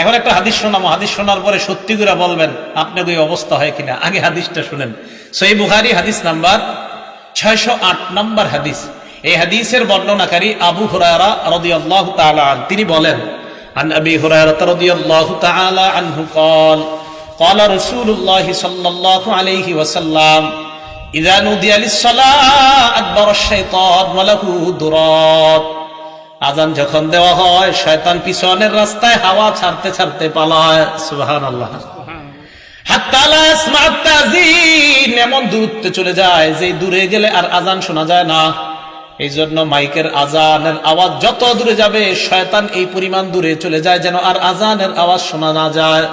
এখন একটা হাদিস শোনাবো, হাদিস শোনার পরে সত্যি করে বলবেন আপনার ওই অবস্থা হয় কিনা। আগে হাদিসটা শুনেন। সহিহ বুখারী হাদিস নাম্বার 608 নম্বর হাদিস। এই হাদিসের বর্ণনাকারী আবু হুরায়রা রাদিয়াল্লাহু তাআলা আনহু, তিনি বলেন, আন আবি হুরায়রা রাদিয়াল্লাহু তাআলা আনহু قال قال رسول الله صلى الله عليه وسلم إذا نودي للصلاة أدبر الشيطان وله درات। আজান যখন দেওয়া হয় শয়তান পিছনের রাস্তায় হাওয়া ছাড়তে ছাড়তে পালায়। সুবহানাল্লাহ। হাত্তা লা ইয়াসমা'আত তাযীন, এমন দূরত্বে চলে যায় যে দূরে গেলে আর আজান শোনা যায় না। এই জন্য মাইকের আজানের আওয়াজ যত দূরে যাবে শয়তান এই পরিমাণ দূরে চলে যায় যেন আর আজানের আওয়াজ শোনা না যায়।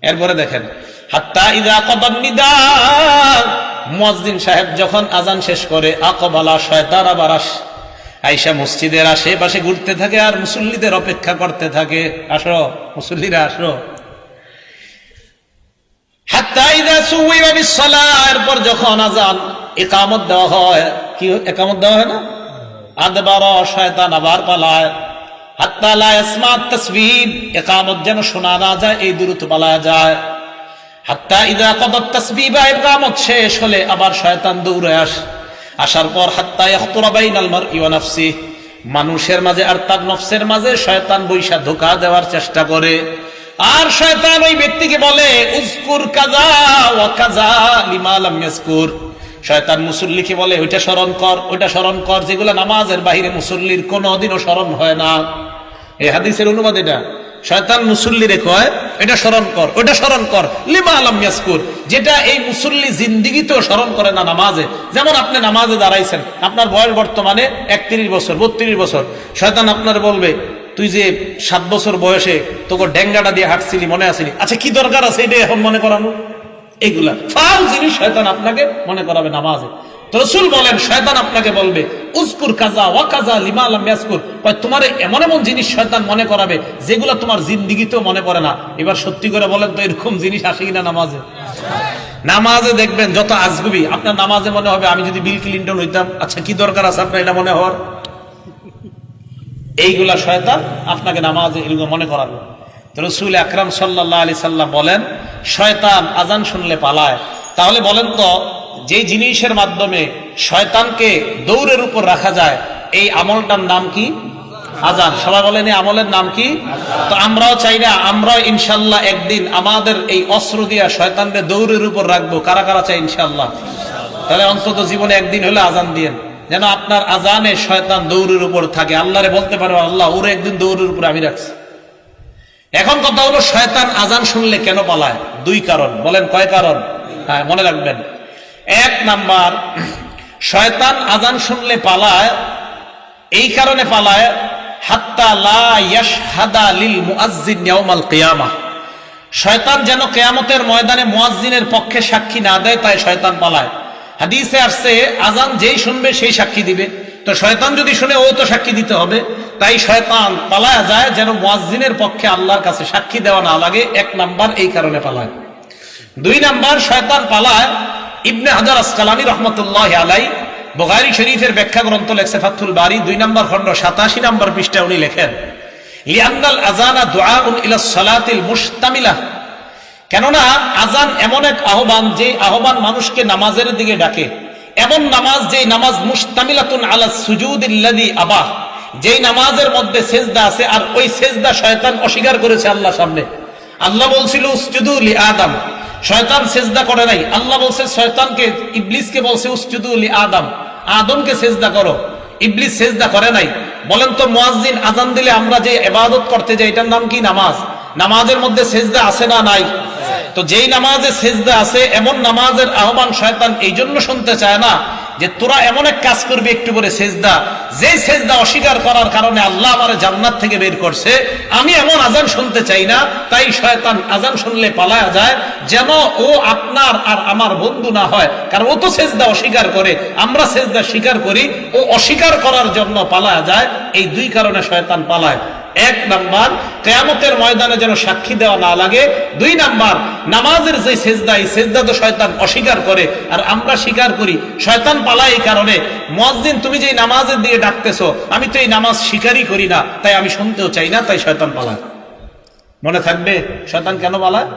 এরপরে দেখেন, হাত্তা ইযা কাদান নিদা, মুয়াজ্জিন সাহেব যখন আজান শেষ করে, আকবালা, শয়তান আবার আয়েশা মসজিদের আশেপাশে ঘুরতে থাকে আর মুসল্লিদের অপেক্ষা করতে থাকে, আসো মুসল্লিরা আসো। হাত্তা ইযা সুয়িবা বিসসালাহ, এরপর যখন আজান ইকামত দেওয়া হয়, কি ইকামত দেওয়া হয় না, আদবারা, শয়তান আবার পালায়। হাত্তা লা ইয়াসমা'আত তাসবিহ, ইকামত যেন শোনা না যায় এই দূরত্ব পালায় যায়। হাত্তা ইযা কাদাত তাসবিহ, ইকামত শেষ হলে আবার শয়তান দৌড়ে আসার পর হাত্তা ইয়াখতুরা বাইনাল মারই ওয়া নাফসি, মানুষের মাঝে আর তার নফসের মাঝে শয়তান বৈশা ধোঁকা দেওয়ার চেষ্টা করে। আর শয়তান ওই ব্যক্তিকে বলে, উযকুর কাযা ওয়া কাযা লিমা লাম ইয়াযকুর। শয়তান মুসল্লিকে বলে, ওইটা স্মরণ কর, ওইটা স্মরণ কর, যেগুলো নামাজের বাইরে মুসল্লির কোনোদিনও স্মরণ হয় না। এই হাদিসের অনুবাদ এটা। শয়তান মুসল্লিরে কয়, এটা স্মরণ কর, ওইটা স্মরণ কর, লিমা লাম ইয়াযকুর, যেটা এই মুসল্লি জিন্দেগিতেও স্মরণ করে না নামাজে। যেমন আপনি নামাজে দাঁড়াইছেন, আপনার বয়স বর্তমানে 31 বছর 32 বছর, শয়তান আপনার বলবে, তুই যে 7 বছর বয়সে তোকে ডেঙ্গাটা দিয়ে হাঁটছিলি মনে আসেনি, আচ্ছা কি দরকার আছে এটা এখন মনে করানো? এগুলা ফাউল জিনিস শয়তান আপনাকে মনে করাবে নামাজে। তো রাসূল বলেন, শয়তান আপনাকে বলবে, উযকুর কাযা ওয়া কাযা লিমা লাম ইয়াযকুর, তোমার এমন এমন জিনিস শয়তান মনে করাবে যেগুলো তোমার জিন্দেগিতেও মনে পড়ে না। এবার সত্যি করে বলেন তো, এরকম জিনিস আসে কিনা নামাজে? নামাজে দেখবেন যত আজগুবি, আপনার নামাজে মনে হবে আমি যদি বিল ক্লিনটন হইতাম, আচ্ছা কি দরকার আছে আপনার এটা মনে হওয়ার? এইগুলা শয়তান আপনাকে নামাজে এরকম মনে করাবে। তো রাসূল আকরাম সাল্লাল্লাহু আলাইহি সাল্লাম বলেন, শয়তান আজান শুনলে পালায়। তাহলে বলেন তো, যে জিনিসের মাধ্যমে শয়তানকে দৌড়ের উপর রাখা যায়, এই আমলটার নাম কি? আজান। সবাই বলেন এই আমলের নাম কি? তো আমরাও চাই না, আমরাও ইনশাআল্লাহ একদিন আমাদের এই অস্ত্র দিয়া শয়তানকে দৌড়ের উপর রাখবো। কারা কারা চাই ইনশাআল্লাহ? তাহলে অন্তত জীবনে একদিন হলে আজান দিয়েন, যেন আপনার আজানে শয়তান দৌড়ের উপর থাকে। আল্লাহরে বলতে পারো, আল্লাহ ওরে একদিন দৌড়ের উপর আমি রাখছি। এখন কথা হলো, শয়তান আজান শুনলে কেন পালায়? 2 কারণ। বলেন কয় কারণ? হ্যাঁ, মনে রাখবেন। 1 নাম্বার, শয়তান আজান শুনলে পালায়, এই কারণে পালায়, হাত্তা লা ইয়াশহাদা লিল মুআজ্জিন ইয়াউমাল কিয়ামাহ, শয়তান যেন কিয়ামতের ময়দানে মুয়াজ্জিনের পক্ষে সাক্ষী না দেয়, তাই শয়তান পালায়। হাদিসে আসছে, আজান যেই শুনবে সেই সাক্ষী দিবে। তো শয়তান যদি শুনে, ও তো সাক্ষী দিতে হবে, তাই শয়তান পালায় যায় যেন মুয়াজ্জিনের পক্ষে আল্লাহর কাছে সাক্ষী দেওয়া না লাগে। 1 নাম্বার এই কারণে পালায়। 2 নাম্বার, শয়তান পালায়, ইবনে হাজার আসকালানী রহমতুল্লাহ আলাইহি বুখারী শরীফের ব্যাখ্যা গ্রন্থ লেখছে ফাথুল বারী 2 নম্বর খণ্ড 87 নম্বর পৃষ্ঠায় উনি লেখেন, লিআন্নাল আযানা দুআউন ইলা সালাতিল মুশতামিলাহ, কেননা আজান এমন এক আহ্বান, যে আহ্বান মানুষকে নামাজের দিকে ডাকে। এমন নামাজ, যে নামাজ মুশতামিলাতুন আলা সুজুদিল্লাযী আবাহ, যেই নামাজের মধ্যে সেজদা আছে, আর ওই সেজদা শয়তান অস্বীকার করেছে আল্লাহর সামনে। আল্লাহ বলছিল উসজুদু লিআদম, শয়তান সেজদা করে নাই। আল্লাহ বলছে শয়তানকে, ইবলিসকে বলছে উসজুদু লিআদম, আদমকে সেজদা করো। ইবলিস সেজদা করে নাই। বলেন তো, মুয়াজ্জিন আজান দিলে আমরা যে ইবাদত করতে যাই, এটার নাম কি? নামাজ। নামাজের মধ্যে সেজদা আছে না নাই? তো যেই নামাজে সেজদা আছে, এমন নামাজের আহ্বান শয়তান এই জন্য শুনতে চায় না যে তোরা এমন এক কাজ করবি একটু পরে সেজদা, যে সেজদা অস্বীকার করার কারণে আল্লাহ আমার জান্নাত থেকে বের করছে, আমি এমন আজান শুনতে চাই না। তাই শয়তান আজান শুনলে পালায়া যায়, যেন ও আপনার আর আমার বন্ধু না হয়। কারণ ও তো সেজদা অস্বীকার করে, আমরা সেজদা স্বীকার করি, ও অস্বীকার করার জন্য পালায়া যায়। এই 2 কারণে শয়তান পালায়। 1 নাম্বার, কিয়ামতের ময়দানে যেন সাক্ষী দেওয়া না লাগে। 2 নাম্বার, নামাজের যে সেজদা, এই সেজদা তো শয়তান অস্বীকার করে আর আমরা স্বীকার করি। শয়তান পালায় এই কারণে, মুয়াজ্জিন তুমি যে নামাজের দিকে ডাকতেছো, আমি তো এই নামাজ স্বীকারই করি না, তাই আমি শুনতেও চাই না, তাই শয়তান পালায়। মনে থাকবে শয়তান কেন পালায়?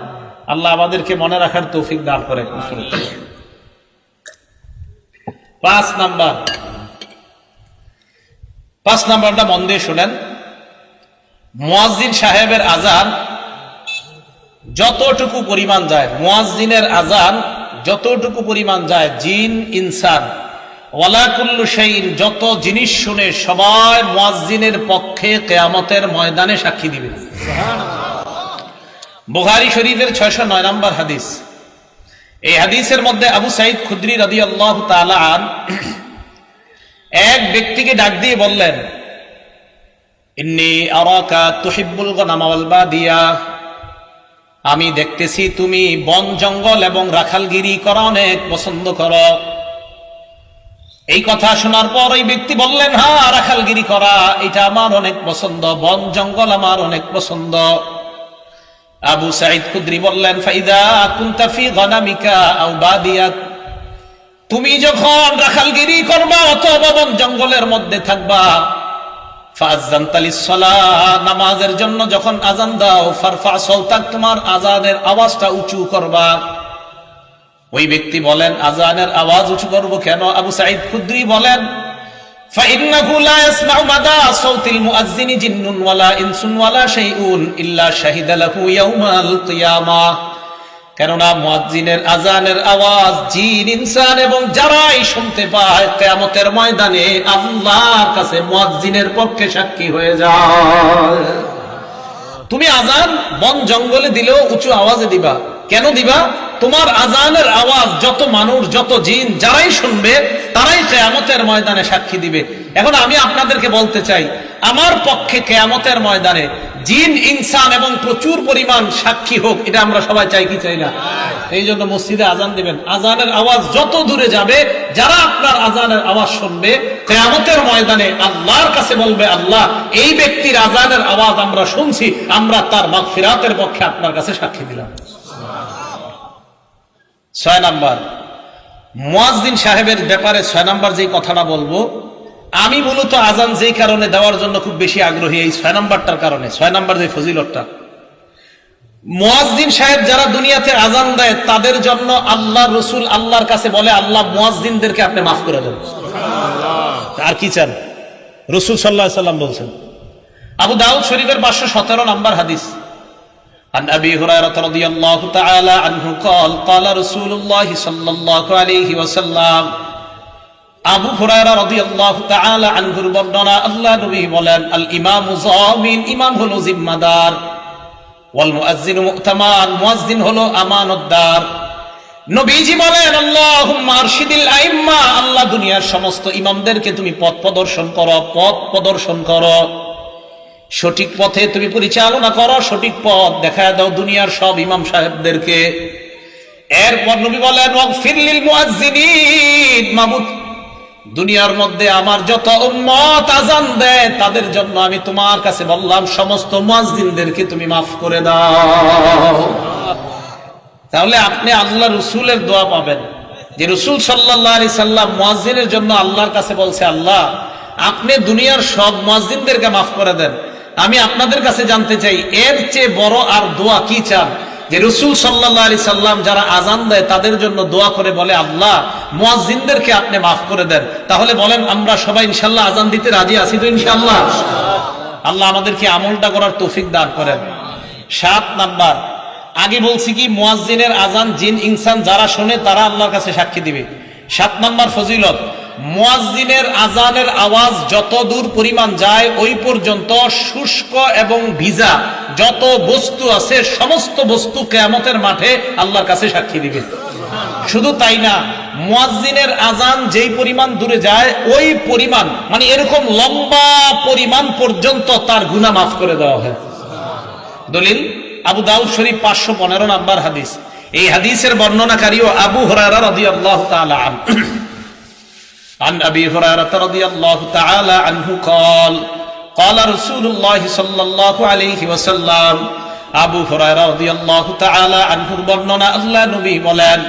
আল্লাহ আমাদেরকে মনে রাখার তৌফিক দান করে। 5 নাম্বারটা মন দিয়ে শুনেন। মুয়াজ্জিন সাহেবের আজান যতটুকু পরিমাণ যায়, মুয়াজ্জিনের আজান যতটুকু পরিমাণ যায়, জিন ইনসান ওয়ালা কুল্লু শাইইন যত জিনিস শুনে সবাই মুয়াজ্জিনের পক্ষে কিয়ামতের ময়দানে সাক্ষী দিবে। বুখারী শরীফের 609 নম্বর হাদিস। এই হাদিসের মধ্যে আবু সাঈদ খুদরি রাদিয়াল্লাহু তাআলা আন এক ব্যক্তিকে ডাক দিয়ে বললেন, ইন্নী আরাকা তুহিব্বুল গনামা ওয়াল বাদিয়া, আমি দেখতেছি তুমি বন জঙ্গল এবং রাখালগিরি করা অনেক পছন্দ করো। এই কথা শোনার পর ওই ব্যক্তি বললেন, হ্যাঁ, রাখালগিরি করা এটা আমার অনেক পছন্দ, বন জঙ্গল আমার অনেক পছন্দ। আবু সাঈদ খুদরি বললেন, ফাইদা কুনতা ফি গনামিকা আও বাদিয়াত, তুমি যখন রাখালগিরি করবা অথবা বন জঙ্গলের মধ্যে থাকবা, ফাযানতা লিস-সালাহ, নামাজের জন্য যখন আযান দাও, ফারফা সাওতাক, তোমার আযানের আওয়াজটা উঁচু করবা। ওই ব্যক্তি বলেন, আযানের আওয়াজ উঁচু করব কেন? আবু সাঈদ খুদরি বলেন, ফাইন্নাহু লা ইয়াসমাউ মাদা সাওতিল মুআজ্জিনি জিন্নুন ওয়ালা ইনসুন ওয়ালা শাইউন ইল্লা শাহিদা লাহু ইয়াউমাল কিয়ামাহ, কেননা মুয়াজ্জিনের আযানের আওয়াজ জিন ইনসান এবং যারাই শুনতে পায় কিয়ামতের ময়দানে আল্লাহর কাছে মুয়াজ্জিনের পক্ষে সাক্ষী হয়ে যায়। তুমি আযান বন জঙ্গলে দিলেও উঁচু আওয়াজে দিবা। কেন দিবা? তোমার আযানের আওয়াজ যত মানুষ, যত জিন যারাই শুনবে তারাই কিয়ামতের ময়দানে সাক্ষী দিবে। এখন আমি আপনাদেরকে বলতে চাই, আমার পক্ষে কিয়ামতের ময়দানে জিন ইনসান এবং প্রচুর পরিমাণ সাক্ষী হোক, এটা আমরা সবাই চাই কি চাই না? এই জন্য মসজিদে আযান দিবেন, আযানের আওয়াজ যত দূরে যাবে, যারা আপনার আযানের আওয়াজ শুনবে কিয়ামতের ময়দানে আল্লাহর কাছে বলবে, আল্লাহ এই ব্যক্তির আযানের আওয়াজ আমরা শুনছি, আমরা তার মাগফিরাতের পক্ষে আপনার কাছে সাক্ষী দিলাম। 6 নাম্বার, মুয়াজ্জিন সাহেবের ব্যাপারে 6 নাম্বার যে কথাটা বলবো, আমি মূলত আযান যেই কারণে দেওয়ার জন্য খুব বেশি আগ্রহী, এই 6 নাম্বারটার কারণে। 6 নাম্বার যে ফজিলতটা, মুয়াজ্জিন সাহেব যারা দুনিয়াতে আযান দেয় তাদের জন্য আল্লাহ রাসূল আল্লাহর কাছে বলে, আল্লাহ মুয়াজ্জিনদেরকে আপনি মাফ করে দেন। আর কি চান? রাসূল সাল্লাল্লাহু আলাইহি ওয়াসাল্লাম বলছেন। আবু দাউদ শরীফের 517 নাম্বার হাদিস, عن أبي هريرة رضي الله تعالى عنه قال قال رسول الله صلى الله عليه وسلم, আবু হুরায়রা রাদিয়াল্লাহু তাআলা আনহুর বর্ণনা, আল্লাহ নবী বলেন, আল ইমামু যামিন, ইমাম হলো জিম্মাদার, ওয়াল মুয়াজ্জিনু মু'তামান, মুয়াজ্জিন হলো আমানতদার। নবীজি বলেন, আল্লাহুম্মা আরশিদিল আইম্মা, আল্লাহ দুনিয়ার সমস্ত ইমামদেরকে তুমি পথ প্রদর্শন করো, পথ প্রদর্শন করো, সঠিক পথে তুমি পরিচালনা করো, সঠিক পথ দেখায় দাও দুনিয়ার সব ইমাম সাহেবদেরকে। এরপর নবী বলেন, ওয়াগফির লিল মুয়াজ্জিনিন, মাবুদ দুনিয়ার মধ্যে আমার যত উম্মত আযান দেয় তাদের জন্য আমি তোমার কাছে বললাম, সমস্ত মুয়াজ্জিনদেরকে তুমি মাফ করে দাও। তাহলে আপনি আল্লাহ রাসূলের দোয়া পাবেন, যে রাসূল সাল্লাল্লাহু আলাইহি সাল্লাম মুয়াজ্জিনের জন্য আল্লাহর কাছে বলছে, আল্লাহ আপনি দুনিয়ার সব মুয়াজ্জিনদেরকে মাফ করে দেন। আমি আপনাদের কাছে জানতে চাই, এর চেয়ে বড় আর দোয়া কি চান? যে রাসূল সাল্লাল্লাহু আলাইহি সাল্লাম যারা আযান দেয় তাদের জন্য দোয়া করে বলে, আল্লাহ মুয়াজ্জিনদেরকে আপনি মাফ করে দেন। তাহলে বলেন, আমরা সবাই ইনশাআল্লাহ আযান দিতে রাজি আছি তো? ইনশাআল্লাহ। আল্লাহ আমাদেরকে আমলটা করার তৌফিক দান করেন। 7 নাম্বার, আগে বলছি কি, মুয়াজ্জিনের আযান জিন ইনসান যারা শুনে তারা আল্লাহর কাছে সাক্ষী দিবে। 7 নাম্বার ফজিলত, মুয়াজ্জিনের আযানের আওয়াজ যত দূর পরিমাণ যায় ওই পর্যন্ত শুষ্ক এবং ভিজা যত বস্তু আছে সমস্ত বস্তু কিয়ামতের মাঠে আল্লাহর কাছে সাক্ষী দিবে। শুধু তাই না, মুয়াজ্জিনের আযান যেই পরিমাণ দূরে যায় ওই পরিমাণ, মানে এরকম লম্বা পরিমাণ পর্যন্ত তার গুনাহ মাফ করে দেওয়া হয়। দলিল আবু দাউদ শরীফ 515 নাম্বার হাদিস। এই হাদিসের বর্ণনাকারীও আবু হুরায়রা রাদিয়াল্লাহু তাআলা আনহু। عن أبي هريرة رضي الله تعالى عنه قال قال رسول الله صلى الله عليه وسلم, আবু হুরায়রা রাদিয়াল্লাহু তাআলা আনহুর বর্ণনা, আল্লাহ নবী বলেন,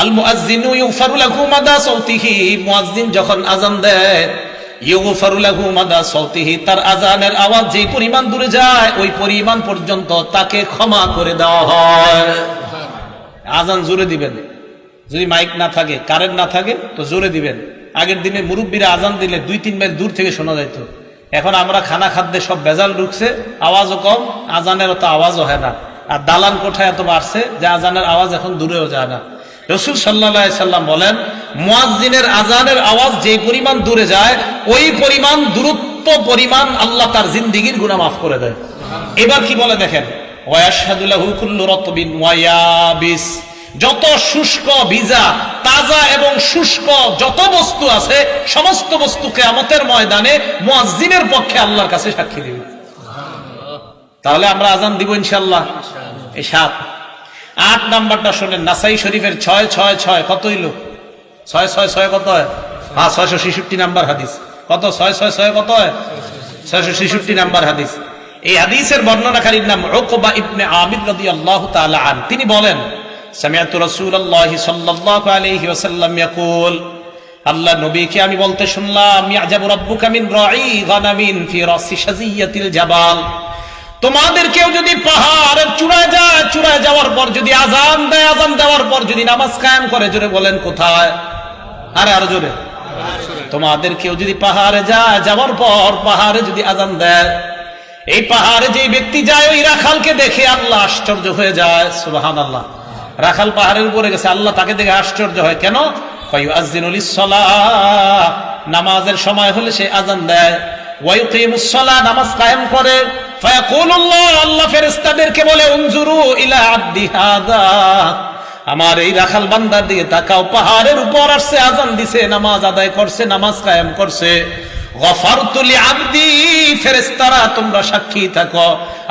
আল মুয়াজ্জিনু ইউগফারু লাহু মাদা সাওতিহি, মুয়াজ্জিন যখন আযান দেয় ইউগফারু লাহু মাদা সাউতিহি, তার আযানের আওয়াজ যেই পরিমাণ দূরে যায় ওই পরিমাণ পর্যন্ত তাকে ক্ষমা করে দেওয়া হয়। আজান জোরে দিবেন, যদি মাইক না থাকে, কারেন্ট না থাকে তো জোরে দিবেন। আগের দিনে মুরব্বীরা আজান দিলে 2-3 মাইল দূর থেকে শোনা যেত। এখন আমরা খানা খাদ্যে সব ভেজাল ঢুকছে, আওয়াজও কম, আজানের অত আওয়াজও হয় না। আর দালান কোঠায় এত বাড়ছে যে আজানের আওয়াজ এখন দূরেও যায় না। রাসূল সাল্লাল্লাহু আলাইহি সাল্লাম বলেন, মুয়াজ্জিনের আজানের আওয়াজ যে পরিমাণ দূরে যায় ওই পরিমাণ দূরত্ব পরিমাণ আল্লাহ তার জিন্দেগীর গুনাহ মাফ করে দেয়। এবার কি বলে দেখেন, ওয়ায়াশহাদু লাহু কুল্লু রাতবিন ওয়া ইয়াবিস, যত শুষ্ক, ভিজা, তাজা এবং শুষ্ক যত বস্তু আছে সমস্ত বস্তু কিয়ামতের ময়দানে মুয়াজ্জিনের পক্ষে আল্লাহর কাছে সাক্ষী দিবে। তাহলে আমরা আজান দিব ইনশাআল্লাহ। এই 7। 8 নাম্বারটা শুনেন, নাসাই শরীফের 666 কত হইল? 666 কত হয়? 666 নাম্বার হাদিস। কত? 666 কত হয়? 666 নাম্বার হাদিস। এই হাদিসের বর্ণনাকারীর নাম উকবা ইবনে আমির রাদিয়াল্লাহু তাআলা আন। তিনি বলেন, সামিআতু রাসূলুল্লাহি সাল্লাল্লাহু আলাইহি ওয়াসাল্লাম ইয়াকুল, আল্লাহ নবীকে আমি বলতে শুনলাম, ইয়াজাবু রাব্বুকা মিন রাঈ গানামিন ফি রাসি শাজিয়াতিল জাবাল, তোমাদের কেউ যদি পাহাড়ের চূড়ায় যায়, চূড়ায় যাওয়ার পর যদি আজান দেয়, আজান দেওয়ার পর যদি নামাজ কায়েম করে, জোরে বলেন কোথায়? আরো জোরে। তোমাদের কেউ যদি পাহাড়ে যায়, যাওয়ার পর পাহাড়ে যদি আজান দেয়, এই পাহাড়ে যে ব্যক্তি যায় ওই রাখালকে দেখে আল্লাহ আশ্চর্য হয়ে যায়। সুবহানাল্লাহ। রাখাল পাহাড়ের উপরে গেছে, আল্লাহ তাকে দেখে আশ্চর্য হয়। কেন? ফায়ুআযযিনু লিস-সালাহ, নামাজের সময় হলে সে আজান দেয়। ওয়া ইউকিমুস-সালাহ, নামাজ কায়েম করে। ফায়াকুলুল্লাহ, আল্লাহ ফেরেশতাদেরকে বলে, উনজুরু ইলা আবদি হাদা, আমার এই রাখাল বান্দার দিকে তাকাও, পাহাড়ের উপর আসছে, আজান দিছে, নামাজ আদায় করছে, নামাজ কায়েম করছে। গফারতু লিআবদি, ফেরেশতারা তোমরা সাক্ষী থাকো,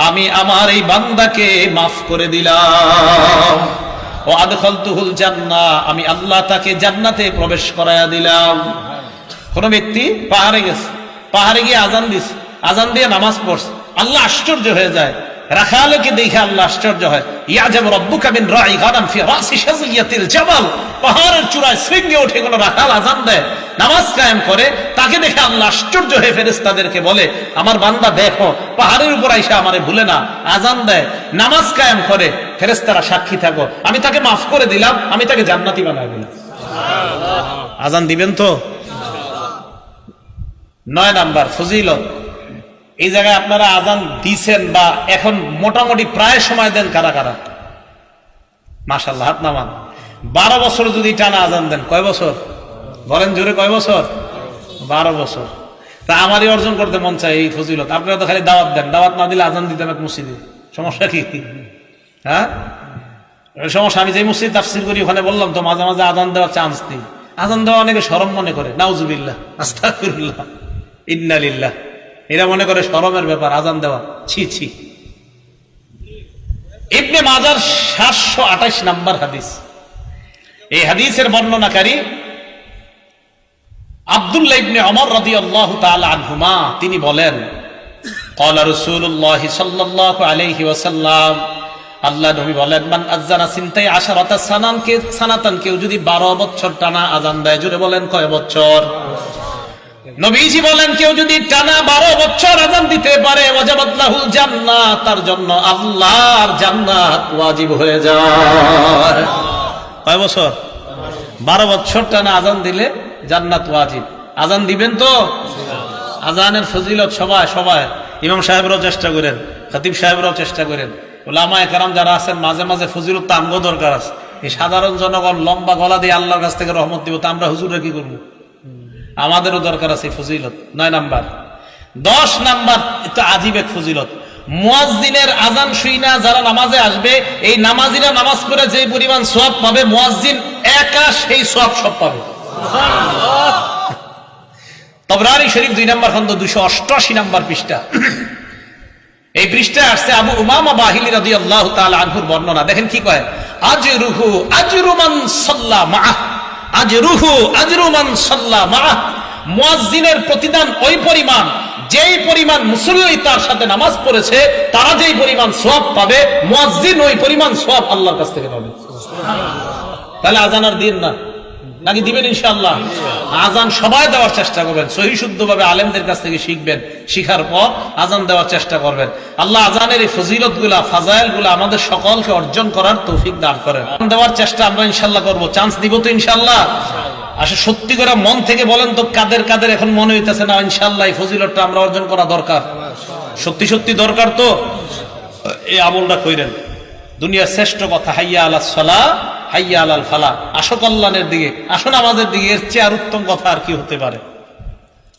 আমি আমার এই বান্দাকে মাফ করে দিলাম। ও আদখালতুহুল জান্নাহ, আমি আল্লাহ তাকে জান্নাতে প্রবেশ করায়া দিলাম। কোন ব্যক্তি পাহাড়ে গেছে, পাহাড়ে গিয়ে আজান দিছে, আজান দিয়ে নামাজ পড়ছে, আল্লাহ আশ্চর্য হয়ে যায়। রাখালকে দেখে আল্লাহ আশ্চর্য হয়। ইয়াজাবু রাব্বুকা মিন রাঈ গানাম ফি রাসি শাজিয়াতিল জাবাল, পাহাড়ের চূড়ায় শৃঙ্গে উঠে কোন রাখাল আজান দেয়, নামাজ কায়েম করে, তাকে দেখে আল্লাহ আশ্চর্য হয়ে ফেরেশতাদেরকে বলে, আমার বান্দা দেখো, পাহাড়ের উপর আইসা আমারে ভুলে না, আজান দেয়, নামাজ কায়েম করে, ফেরেশতারা সাক্ষী থাকো, আমি তাকে মাফ করে দিলাম, আমি তাকে জান্নাতি বানায় দিলাম। আজান দিবেন তো? 9 নাম্বার ফজিলত। এই জায়গায় আপনারা আজান দিছেন বা এখন মোটামুটি প্রায় সময় দেন কারা কারা? মাশাআল্লাহ, হাত নামান। 12 বছর যদি টানা আজান দেন, কয় বছর বলেন জোরে? কয় বছর? 12 বছর। তা আমারই অর্জন করতে মন চায় এই ফজিলত। আপনারা তো খালি দাওয়াত দেন, দাওয়াত না দিলে আজান দিতাম এক মসজিদে, সমস্যা কি? হ্যাঁ, সমস্যা। আমি যে মসজিদ তাফসীর করি ওখানে বললাম তো, মাঝে মাঝে আজান দেওয়ার চান্স দিই। আজান দেওয়া অনেকে শরম মনে করে, নাউজুবিল্লাহ, আস্তাগফিরুল্লাহ, ইন্না লিল্লাহ, এরা মনে করে শরমের ব্যাপার আজান দেওয়া, ছি ছি। ইবনে মাজার 728 নাম্বার হাদিস। এই হাদিসের বর্ণনাকারী আব্দুল্লাহ ইবনে ওমর রাদিয়াল্লাহু তাআলা আনহুমা, তিনি বলেন, ক্বালা রাসূলুল্লাহ সাল্লাল্লাহু আলাইহি ওয়াসাল্লাম, আল্লাহ নবী বলেন, মান আযানা সিনতাই আশারাতা সানাতান, কেউ যদি 12 বছর টানা আজান দেয়, জোরে বলেন কয় বছর? নবীজি বলেন, কেউ যদি টানা 12 বছর আজান দিতে পারে, ওয়াজাবাত লাহুল জান্নাহ, তার জন্য আল্লাহর জান্নাত ওয়াজিব হয়ে যায়। কয় বছর? 12 বছর টানা আজান দিলে জান্নাত ওয়াজিব। আজান দিবেন তো? আজানের ফজিলত সবাই সবাই, ইমাম সাহেবরাও চেষ্টা করেন, খতিব সাহেবরাও চেষ্টা করেন, উলামায়ে কেরাম যারা আছেন মাঝে মাঝে ফজিলত তো আমগো দরকার আছে। এই সাধারণ জনগণ লম্বা গলা দিয়ে আল্লাহর কাছ থেকে রহমত দিব, তা আমরা হুজুরে কি করবো? আমাদেরও দরকার আছে ফজিলত। 9 নাম্বার। 10 নাম্বার, এটা আজীব এক ফজিলত। মুয়াজ্জিনের আজান শুইনা যারা নামাজে আসবে, এই নামাজিরা নামাজ পড়ে যে পরিমাণ সওয়াব পাবে, মুয়াজ্জিন একা সেই সওয়াব সব পাবে। সুবহানাল্লাহ। তাবরানী শরীফ 2 নাম্বার খন্ড 288 নাম্বার পৃষ্ঠা। এই পৃষ্ঠায় আসছে আবু উমামা বাহিলি রাদিয়াল্লাহু তাআলা আনহুর বর্ণনা। দেখেন কি কয়, আজরুহু আজরু মান সাল্লা মাআহ, আজরুহু আজরু মান সাল্লা মাআহ, মুয়াজ্জিনের প্রতিদান ওই পরিমাণ যেই পরিমাণ মুসল্লি তার সাথে নামাজ পড়েছে, তারা যেই পরিমাণ সওয়াব পাবে, মুয়াজ্জিন ওই পরিমাণ সওয়াব আল্লাহর কাছ থেকে পাবে। সুবহানাল্লাহ। তাহলে আজান আর দিন না, নাকি দিবেন ইনশাআল্লাহ? আজান সবাই দেওয়ার চেষ্টা করবেন, সহি শুদ্ধভাবে আলেমদের কাছ থেকে শিখবেন, শিখার পর আজান দেওয়ার চেষ্টা করবেন। আল্লাহ আজানের এই ফজিলত গুলা, ফাজাইল গুলা আমাদের সকলকে অর্জন করার তৌফিক দান করেন। আজান দেওয়ার চেষ্টা আমরা ইনশাআল্লাহ করবো। চান্স দিব তো ইনশাআল্লাহ? আসলে সত্যি করে মন থেকে বলেন তো, কাদের কাদের এখন মনে হইতেছে না ইনশাআল্লাহ এই ফজিলতটা আমরা অর্জন করা দরকার? সত্যি সত্যি দরকার তো এই আমলটা কইরেন। দুনিয়ার শ্রেষ্ঠ কথা, হাইয়া আলাস সালাহ হাইয়া আলাল ফালাহ, আসো কল্যাণের দিকে, আসো নামাজের দিকে, এর চেয়ে আর উত্তম কথা আর কি হতে পারে?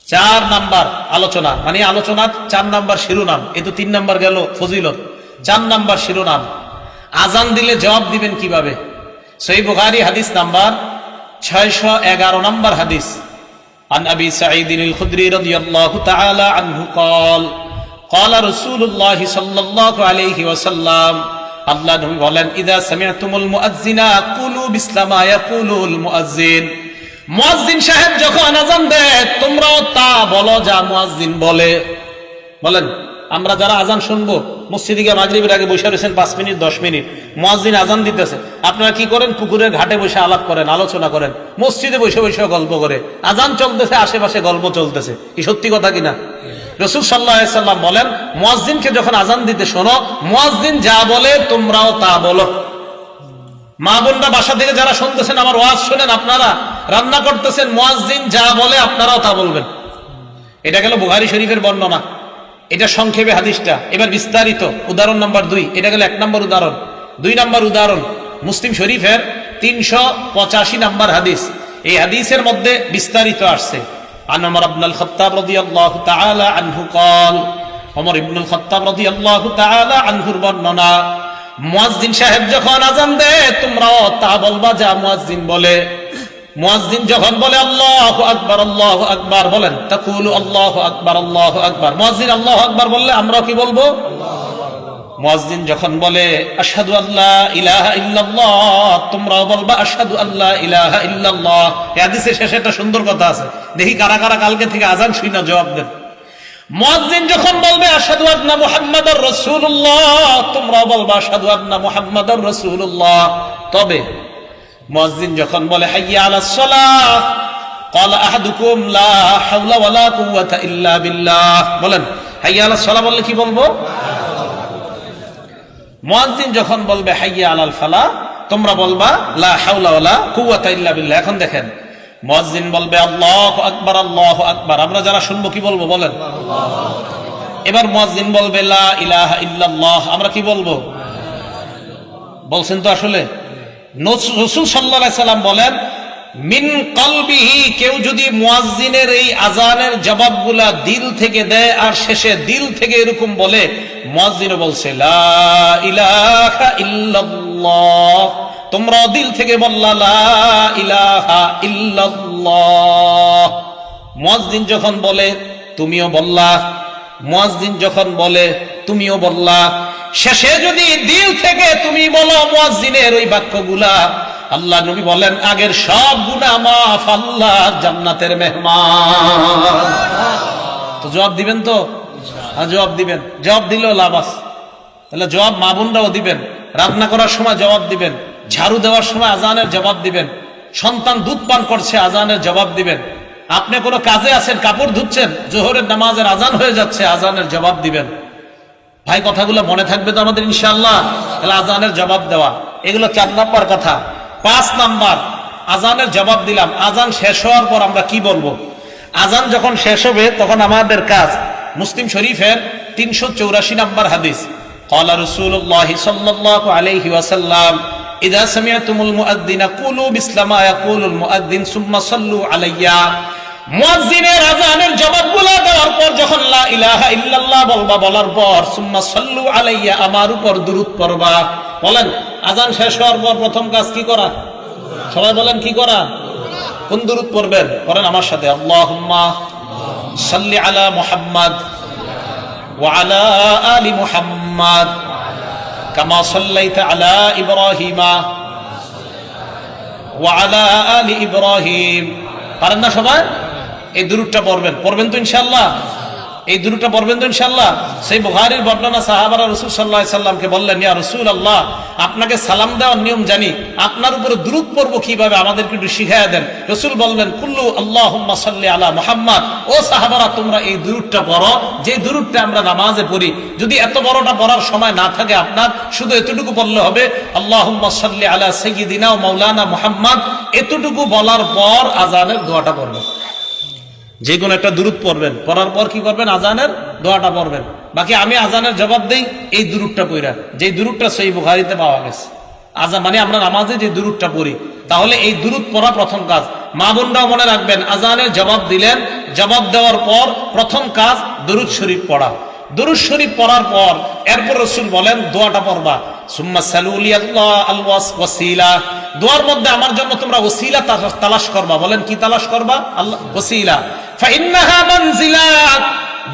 4 নাম্বার আলোচনা, মানে আলোচনা 4 নাম্বার শিরোনাম। এ তো 3 নাম্বার গেল ফজিলত, 4 নাম্বার শিরোনাম। আজান দিলে জবাব দিবেন কিভাবে? সহিহ বুখারী হাদিস নাম্বার 611 নাম্বার হাদিস। আন আবি সাঈদ আল খুদরি রাদিয়াল্লাহু তাআলা আনহু قال قال رسول الله صلى الله عليه وسلم, আল্লাহ নবী বলেন, ইদা সামি'তুমুল মুআজ্জিনা কুলু বিসলামা ইয়াকুলুল মুআজ্জিন, মুয়াজ্জিন সাহেব যখন আজান দেয় তোমরাও তা বলো যা মুয়াজ্জিন বলে। বলেন, আমরা যারা আজান শুনবো, মসজিদে গিয়ে মাগরিবের আগে বসে রয়েছেন 5 মিনিট 10 মিনিট, মুয়াজ্জিন আজান দিতেছে, আপনারা কি করেন? পুকুরের ঘাটে বসে আলাপ করেন, আলোচনা করেন, মসজিদে বসে বসে গল্প করে, আজান চলতেছে, আশেপাশে গল্প চলতেছে। কি সত্যি কথা কিনা? রাসূল সাল্লাল্লাহু আলাইহি সাল্লাম বলেন, মুয়াজ্জিনকে যখন আজান দিতে শোনো, মুয়াজ্জিন যা বলে তোমরাও তা বলো। মা বোনরা বাসা থেকে যারা শুনতেছেন আমার ওয়াজ শুনেন, আপনারা রান্না করতেছেন, মুয়াজ্জিন যা বলে আপনারাও তা বলবেন। এটা গেল বুখারী শরীফের বর্ণনা, এটা সংক্ষেপে হাদিসটা। এবার বিস্তারিত উদাহরণ নাম্বার 2, এটা গেল 1 নম্বর উদাহরণ। 2 নম্বর উদাহরণ মুসলিম শরীফের 385 নম্বর হাদিস। এই হাদিসের মধ্যে বিস্তারিত আসছে। عن عمر بن الخطاب رضي الله تعالى عنه قال, عمر بن الخطاب رضي الله تعالى عنه বর্ণনা, মুয়াজ্জিন সাহেব যখন আজান দেয় তোমরাও তা বলবা যা মুয়াজ্জিন বলে। মুয়াজ্জিন যখন বলে আল্লাহু আকবার আল্লাহু আকবার, বলেন তাকুলু আল্লাহু আকবার আল্লাহু আকবার। মুয়াজ্জিন আল্লাহু আকবার বললে আমরা কি বলবো? মুয়াজ্জিন যখন বলে আশহাদু আল্লা ইলাহা ইল্লাল্লাহ, তোমরাও বলবা আশহাদু আল্লা ইলাহা ইল্লাল্লাহ। এই হাদিসের শেষে একটা সুন্দর কথা আছে, দেখি কারা কারা কালকে থেকে আজান শুনে জবাব দেন। মুয়াজ্জিন যখন বলবে আশহাদু আন্না মুহাম্মাদুর রাসূলুল্লাহ, তোমরাও বলবা আশহাদু আন্না মুহাম্মাদুর রাসূলুল্লাহ। তবে মুয়াজ্জিন যখন বলে হাইয়া আলাস সালাহ ক্বালা আহাদুকুম লা হাওলা ওয়ালা কুওয়াতা ইল্লা বিল্লাহ, বলেন হাইয়া আলাস সালাহ বললে কি বলবো? মুয়াজ্জিন যখন বলবে হাইয়া আলাল ফালাহ, তোমরা বলবা লা হাওলা ওয়ালা কুওয়াতা ইল্লা বিল্লাহ। এখন দেখেন, মুয়াজ্জিন বলবে আল্লাহু আকবার আল্লাহু আকবার, আমরা যারা শুনবো কি বলবো? বলেন। এবার মুয়াজ্জিন বলবে লা ইলাহা ইল্লাল্লাহ, আমরা কি বলবো? বলছেন তো আসলে। রাসূল সাল্লাল্লাহু আলাইহি সাল্লাম বলেন, মিন কলবিহি, কেউ যদি মুয়াজ্জিনের এই আজানের জবাবগুলা দিল থেকে দেয় আর শেষে দিল থেকে এরকম বলে, মুয়াজ্জিনও বলছে লা ইলাহা ইল্লাল্লাহ, তোমরা দিল থেকে বললা লা ইলাহা ইল্লাল্লাহ। মুয়াজ্জিন যখন বলে তুমিও বললা, মুয়াজ্জিন যখন বলে তুমিও বললা, শেষে যদি দিল থেকে তুমি বলো মুয়াজ্জিনের ওই বাক্যগুলা, আল্লাহ নবী বলেন আগের সব গুনাহ মাফ, আল্লাহ জান্নাতের মেহমান। তো জবাব দিবেন তো? জবাব দিবেন। জবাব দিলেও লাভ আছে। তাহলে জবাব মা বোনরাও দিবেন, রান্না করার সময় জবাব দিবেন, ঝাড়ু দেওয়ার সময় আজানের জবাব দিবেন, সন্তান দুধ পান করছে আজানের জবাব দিবেন, আপনি কোনো কাজে আছেন কাপড় ধুচ্ছেন, জোহরের নামাজের আজান হয়ে যাচ্ছে, আজানের জবাব দিবেন। ভাই কথাগুলো মনে থাকবে তো আমাদের ইনশাআল্লাহ? তাহলে আজানের জবাব দেওয়া, এগুলো 4 নাম্বার কথা। 5 নাম্বার, আজানের জবাব দিলাম, আজান শেষ হওয়ার পর আমরা কি বলবো? আজান যখন শেষ হবে তখন আমাদের কাজ। মুসলিম শরীফের 384 নাম্বার হাদিস। قال رسول الله صلى الله عليه وسلم, إذا سمعتم المؤذن قولوا مثل ما يقول المؤذن ثم صلوا علي। মুয়াজ্জিনের আজানের জবাবগুলো দেওয়ার পর যখন লা ইলাহা ইল্লাল্লাহ বলবা, বলার পর সুম্মা সাল্লু আলাইয়া, আমার উপর দুরূদ পড়বা। বলেন, আজান শেষ হওয়ার পর প্রথম কাজ কি করা? সবাই বলেন কি করা? কোন দুরূদ পড়বেন? করেন আমার সাথে, আল্লাহুম্মা সাল্লি আলা মুহাম্মাদ ওয়া আলা আলি মুহাম্মাদ কামা সাল্লাইতা আলা ইব্রাহিমা ওয়া আলা আলি ইব্রাহিম। পারেন না সবাই? এই দুরূদটা পড়বেন তো ইনশাআল্লাহ? এই দুরূদটা পড়বেন তো ইনশাআল্লাহ। সেই বুখারীর বর্ণনা, সাহাবারা রাসূল সাল্লাল্লাহু আলাইহি সাল্লামকে বললেন, ইয়া রাসূলুল্লাহ, আপনাকে সালাম দেওয়ার নিয়ম জানি, আপনার উপরে দুরূদ পড়ব কিভাবে, আমাদেরকে একটু শিখায়া দেন। রাসূল বললেন, কুল্লু আল্লাহুম্মা সাল্লি আলা মুহাম্মাদ। ও সাহাবারা, তোমরা এই দুরূদটা পড়ো, যে দুরূদটা আমরা নামাজে পড়ি। যদি এত বড়টা পড়ার সময় না থাকে আপনার, শুধু এতটুকু বললে হবে, আল্লাহুম্মা সাল্লি আলা সাইয়্যিদিনা ওয়া মাওলানা মুহাম্মাদ। এতটুকু বলার পর আযানের দোয়াটা পড়বেন। যে কোনো একটা দুরূদ পড়বেন, পড়ার পর কি করবেন, আযানের দোয়াটা পড়বেন। বাকি আমি আযানের জবাব দেই এই দুরূদটা পড়া, যে দুরূদটা সহিহ বুখারীতে পাওয়া গেছে। আযান মানে আমরা নামাজে যে দুরূদটা পড়ি, তাহলে এই দুরূদ পড়া প্রথম কাজ। মা বোনরাও মনে রাখবেন, আযানের জবাব দিলেন, জবাব দেওয়ার পর প্রথম কাজ দুরূদ শরীফ পড়া। দুরূদ শরীফ পড়ার পর এরপর রাসূল বলেন দোয়াটা পড়বা, সুম্মা সালুলি আল্লাহ আল ওয়াসিলা। দোয়ার মধ্যে আমার জন্য তোমরা ওসিলা তালাশ করবা। বলেন কি তালাশ করবা? আল্লাহ ওসিলা। ফাইন্নাহা মানজিলা।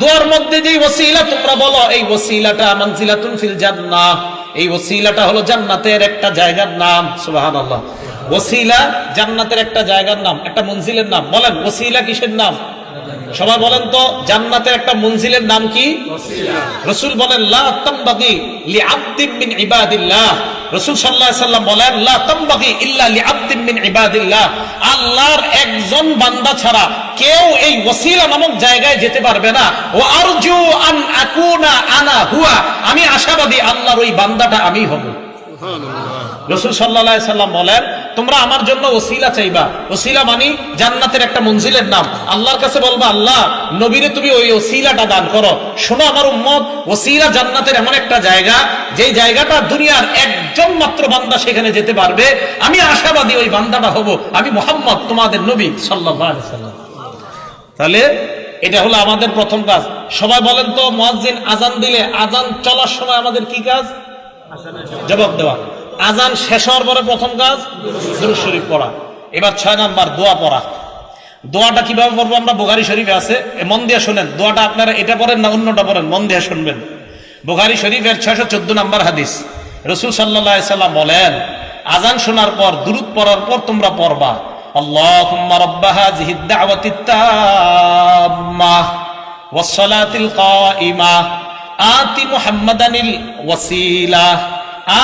দোয়ার মধ্যে যে ওসিলা তোমরা বলো, এই ওসিলাটা মানজিলাতুন ফিল জান্নাহ। এই ওসিলাটা হলো জান্নাতের একটা জায়গার নাম। সুবহানাল্লাহ। ওসিলা জান্নাতের একটা জায়গার নাম, একটা মঞ্জিলের নাম। বলেন ওসিলা কিসের নাম? সবাই বলেন তো, জান্নাতের একটা মঞ্জিলের নাম কি? রাসূল বলেন, লা তামবাগি লিআবদিন মিন ইবাদিল্লাহ। রাসূল সাল্লাল্লাহু আলাইহি সাল্লাম বলেন, লা তামবাগি ইল্লা লিআবদিন মিন ইবাদিল্লাহ। আল্লাহর একজন বান্দা ছাড়া কেউ এই ওসিলা নামক জায়গায় যেতে পারবে না। ওয়া আরজু আন আকুনা আনা হুয়া। আমি আশাবাদী আল্লাহর ওই বান্দাটা আমি হব। রাসূল সাল্লাল্লাহু আলাইহি সাল্লাম বলেন, তোমরা আমার জন্য ওসিলা চাইবা। ওসিলা মানে জান্নাতের একটা মঞ্জিলের নাম। আল্লাহর কাছে বলবা, আল্লাহ, নবীরে তুমি ওই ওসিলাটা দান করো। শোনো আমার উম্মত, ওসিলা জান্নাতের এমন একটা জায়গা, যেই জায়গাটা দুনিয়ার একজন মাত্র বান্দা সেখানে যেতে পারবে। আমি আশাবাদী ওই বান্দাটা হব আমি, মুহাম্মদ তোমাদের নবী সাল্লাল্লাহু আলাইহি সাল্লাম। তাহলে এটা হলো আমাদের প্রথম কাজ। সবাই বলেন তো, মুয়াজ্জিন আযান দিলে আযান চলার সময় আমাদের কি কাজ? জবাব দেওয়া। আযান শেষ হওয়ার পরে প্রথম কাজ দুরূদ শরীফ পড়া। এবার 6 নাম্বার দোয়া পড়া। দোয়াটা কিভাবে পড়বো আমরা বুখারী শরীফে আছে, মন দিয়ে শুনেন। দোয়াটা আপনারা এটা পড়েন না অন্যটা পড়েন, মন দিয়ে শুনবেন। বুখারী শরীফের 614 নাম্বার হাদিস। রাসূল সাল্লাল্লাহু আলাইহি সাল্লাম বলেন, আযান শোনার পর দুরূদ পড়ার পর তোমরা পড়বা, আল্লাহুম্মা রাব্বা হাযিহিদ দাওয়াতিত তাম্মাহ ওয়াস সালাতিল কাইমাহ আতি মুহাম্মাদানিল ওয়াসিলা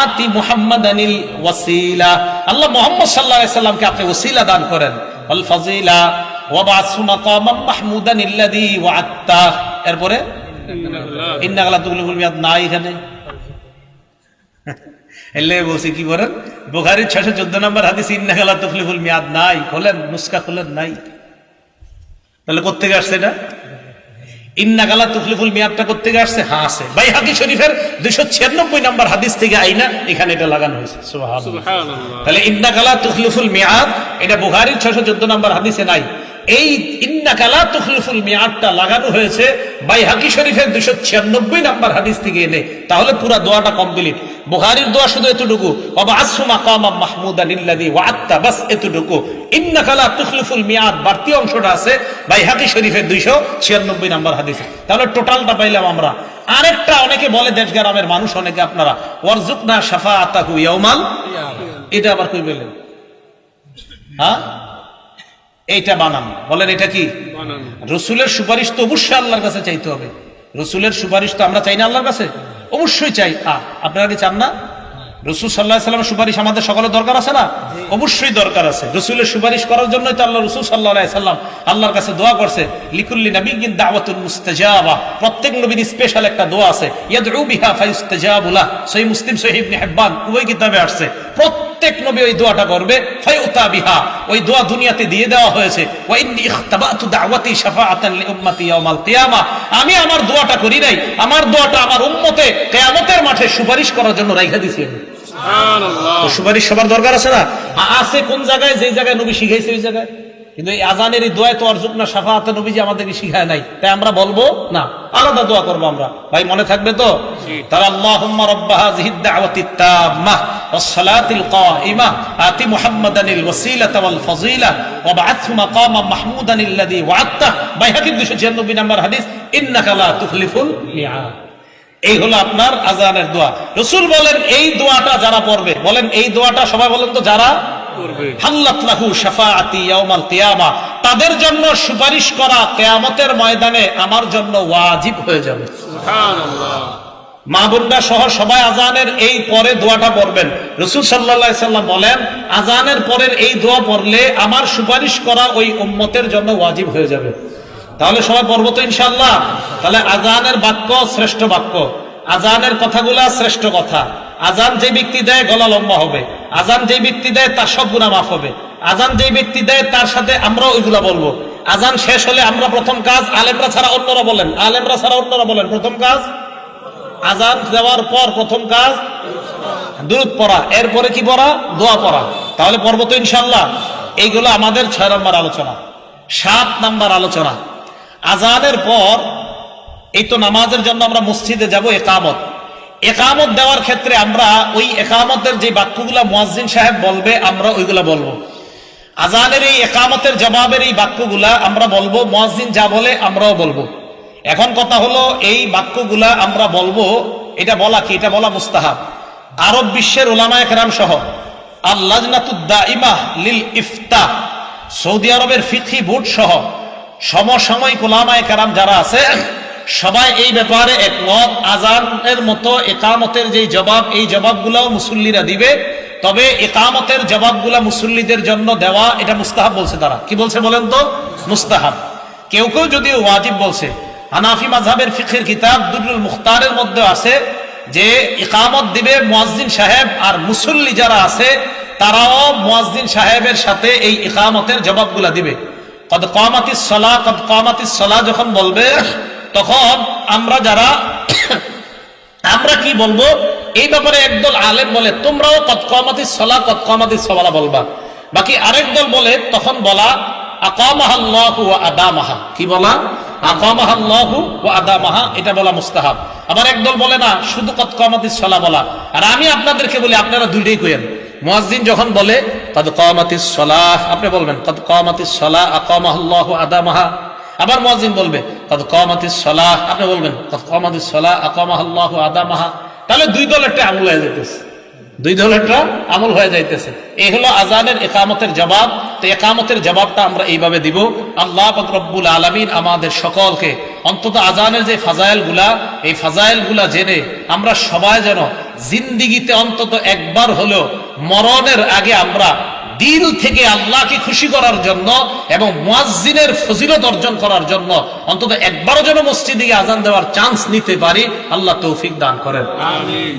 আতি মুহাম্মাদানিল ওয়াসিলা। আল্লাহ মুহাম্মদ সাল্লাল্লাহু আলাইহি সাল্লামকে আপনি ওসিলা দান করেন। ওয়াল ফাজিলা ওয়া বা'সু মাকামান মাহমুদান আল্লাযী ওয়া'আদতা। এরপরে ইন্নাকা লা তুখলিফুল মিয়াদ নাই এখানে। এলে বলছি কি করেন, বুখারীর 614 নম্বর হাদিস, ইন্নাকা লা তুখলিফুল মিয়াদ নাই। খোলেন, নুসখা খোলেন, নাই। তাহলে কোত্থেকে আসছে এটা? ইন্নাকা লা তুখলিফুল মিয়াদটা কোত্থেকে আসছে? হ্যাঁ, আছে বাইহাকী শরীফের 296 নম্বর হাদিস থেকে আইনা এখানে এটা লাগানো হয়েছে। সুবহানাল্লাহ। তাহলে ইন্নাকা লা তুখলিফুল মিয়াদ এটা বুখারীর 614 নম্বর হাদিসে নাই। এই ইন্নাকা লা তুখলিফুল মিয়াদটা লাগানো হয়েছে বাইহাকী শরীফের 296 নম্বর হাদিস থেকে এনে। তাহলে পুরো দোয়াটা কমপ্লিট। বুখারীর দোয়া শুধু এতটুকু, ওয়া বা'সু মাকামান মাহমুদান আল্লাযী ওয়া'আদতা, বাস এতটুকু। ইন্নাকা লা তুখলিফুল মিয়াদ বাড়তি অংশটা আছে বাইহাকী শরীফের 296 নম্বর হাদিসে। তাহলে টোটালটা পাইলাম আমরা। আরেকটা অনেকে বলে, দেশ গ্রামের মানুষ অনেকে, আপনারা ওয়ারজুকনা শাফাআতাহু ইয়াউমাল, এটা আবার কই বলেন? হ্যাঁ, এইটা বানান। বলেন এটা কি? রাসূলের সুপারিশ তো অবশ্যই আল্লাহর কাছে চাইতে হবে। রাসূলের সুপারিশ তো আমরা চাই না আল্লাহর কাছে? অবশ্যই চাই। আপনারা কি চান না? রাসূল সাল্লাল্লাহু আলাইহি ওয়াসাল্লামের সুপারিশ আমাদের সকলের দরকার আছে না? অবশ্যই দরকার আছে। রাসূলের সুপারিশ করার জন্যই তো আল্লাহ রাসূল সাল্লাল্লাহু আলাইহি ওয়াসাল্লাম আল্লাহর কাছে দোয়া করছে, লিকুল্লি নাবিয়্যিন দাওয়াতুন মুস্তাজাবা। প্রত্যেক নবীর স্পেশাল একটা দোয়া আছে, ইয়াদউ বিহা ফায়ুস্তাজাবু লাহ। সহিহ মুসলিম, সহিহ ইবনে হিব্বান উভয় কিতাবে আসছে। প্রত্যেক নবী ওই দোয়াটা করবে, ফায়ুতা বিহা, ওই দোয়া দুনিয়াতে দিয়ে দেওয়া হয়েছে। ওয়া ইন্নী ইখতাবাতু দাওয়াতি শাফাআতান লিউম্মতি ইয়াউমাল কিয়ামা। আমি আমার দোয়াটা করি নাই, আমার দোয়াটা আমার উম্মতে কিয়ামতের মাঠে সুপারিশ করার জন্য রাইখা দিয়েছি। সুবহানাল্লাহ। সুপারিশ সবার দরকার আছে না? আছে কোন জায়গায়? যে জায়গায় নবী শিখাইছে ওই জায়গায়। কিন্তু এই আযানের এই দোয়া তো আরজুকনা শাফাআত নবীজি আমাদেরকে শিখায় নাই, তাই আমরা বলবো না, আলাদা দোয়া করবো আমরা। ভাই মনে থাকবে তো? তারা আল্লাহুম্মা রাব্বা হাযিহিদ দাওয়াতিত তাম্মাহ ওয়াস সালাতিল কাইমাহ আতি মুহাম্মাদানিল ওয়াসিলাতা ওয়াল ফাজিলা ওয়া বা'আথহু মাকামান মাহমুদান আল্লাযী ওয়া'আদতা। বাইহাকীর 296 নম্বর হাদিস, ইন্নাকা লা তুখলিফুল মিয়াদ। এই হলো আপনার আযানের দোয়া। রাসূল বলেন এই দোয়াটা যারা পড়বে, বলেন এই দোয়াটা সবাই বলেন তো, যারা হাল্লাত লাহু শাফাআতি ইয়াউমাল কিয়ামা, তাদের জন্য সুপারিশ করা কিয়ামতের ময়দানে আমার জন্য ওয়াজিব হয়ে যাবে। সুবহানাল্লাহ। মা বোনরা সহ সবাই আজানের এই পরে দোয়াটা পড়বেন। রাসূল সাল্লাল্লাহু আলাইহি সাল্লাম বলেন, আজানের পরের এই দোয়া পড়লে আমার সুপারিশ করা ওই উম্মতের জন্য ওয়াজিব হয়ে যাবে। তাহলে সবাই পড়বো তো ইনশাআল্লাহ। তাহলে আজানের বাক্য শ্রেষ্ঠ বাক্য, আজানের কথাগুলা শ্রেষ্ঠ কথা। আজান যে ব্যক্তি দেয় গলা লম্বা হবে, আজান যে ব্যক্তি দেয় তার সব গুনাহ মাফ হবে, আজান যে ব্যক্তি দেয় তার সাথে আমরা ওইগুলা বলবো। আজান শেষ হলে আমরা প্রথম কাজ, আলেমরা ছাড়া অন্যরা বলেন, আলেমরা ছাড়া অন্যরা বলেন, প্রথম কাজ আজান দেওয়ার পর প্রথম কাজ দুরূদ পড়া, এরপরে কি পড়া? দোয়া পড়া। তাহলে পড়ব তো ইনশাআল্লাহ। এইগুলো আমাদের 6 নম্বর আলোচনা। 7 নম্বর আলোচনা, আজানের পর এই তো নামাজের জন্য আমরা মসজিদে যাব, একামত। একামত দেওয়ার ক্ষেত্রে আমরা ওই একামতের যে বাক্যগুলা মুয়াজ্জিন সাহেব বলবে আমরা ওইগুলা বলবো। আজানের এই একামতের জবাবের এই বাক্যগুলা আমরা বলবো, মুয়াজ্জিন যা বলে আমরাও বলবো। এখন কথা হলো এই বাক্যগুলা আমরা বলবো, এটা বলা কি? এটা বলা মুস্তাহাব। আরব বিশ্বের উলামায়ে কেরাম সহ আল-লাজনাতুদ দাইমাহ লিল ইফতা, সৌদি আরবের ফিকহি বোর্ড সহ সমসাময়িক উলামায়ে কেরাম যারা আছে সবাই এই ব্যাপারে একমত। আজানের মতো একামতের যে জবাব, এই জবাবগুলাও মুসল্লিরা দিবে, তবে একামতের জবাবগুলা মুসল্লিদের জন্য দেওয়া এটা মুস্তাহাব বলছে তারা। কি বলছে বলেন তো? মুস্তাহাব। কেউ কেউ যদিও ওয়াজিব বলছে। হানাফি মাযহাবের ফিকহের কিতাব দুরুল মুখতারের মধ্যে আছে যে ইকামত দিবে মুয়াজ্জিন সাহেব, আর মুসল্লি যারা আছে তারাও মুয়াজ্জিন সাহেবের সাথে এই ইকামতের জবাবগুলা দিবে। কদ কামাতিস সালাহ, কদ কামাতিস সালাহ যখন বলবে তখন আমরা যারা আমরা কি বলবো? এই ব্যাপারে একদল আলেম বলে তোমরাও কদ কামাতিস সালাহ কদ কামাতিস সালাহ বলবা। বাকি আরেক দল বলে তখন বলা আকামাহাল্লাহু ওয়া আদামাহা। কি বলা? আকামাহাল্লাহু ওয়া আদামাহা, এটা বলা মুস্তাহাব। আবার একদল বলে না, শুধু কদ কামাতিস সালাহ বলা। আর আমি আপনাদেরকে বলি আপনারা দুইটাই কইেন। মুয়াজ্জিন যখন বলে কদ কামাতিস সালাহ, আপনি বলবেন কদ কামাতিস সালাহ আকামাহাল্লাহু ওয়া আদামাহা। আবার মুয়াজ্জিন বলবে কদ কামাতিস সালাহ, আপনি বলবেন কদ কামাতিস সালাহ আকামাহাল্লাহু ওয়া আদামাহা। তাহলে দুই দলেরটা আমল হয়ে যাইতেছে, দুই দলেরটা আমল হয়ে যাইতেছে। এই হলো আজানের একামতের জবাব। তো একামতের জবাবটা আমরা এইভাবে দিব। আল্লাহ পাক রব্বুল আলামিন আমাদের সকলকে অন্তত আজানের যে ফাজাইল গুলা, এই ফাজাইল গুলা জেনে আমরা সবাই যেন জিন্দিগিতে অন্তত একবার হলেও মরণের আগে আমরা দিল থেকে আল্লাহকে খুশি করার জন্য এবং মুয়াজ্জিনের ফজিলত অর্জন করার জন্য অন্তত একবারও যেন মসজিদে আজান দেওয়ার চান্স নিতে পারি। আল্লাহ তৌফিক দান করেন। আমিন।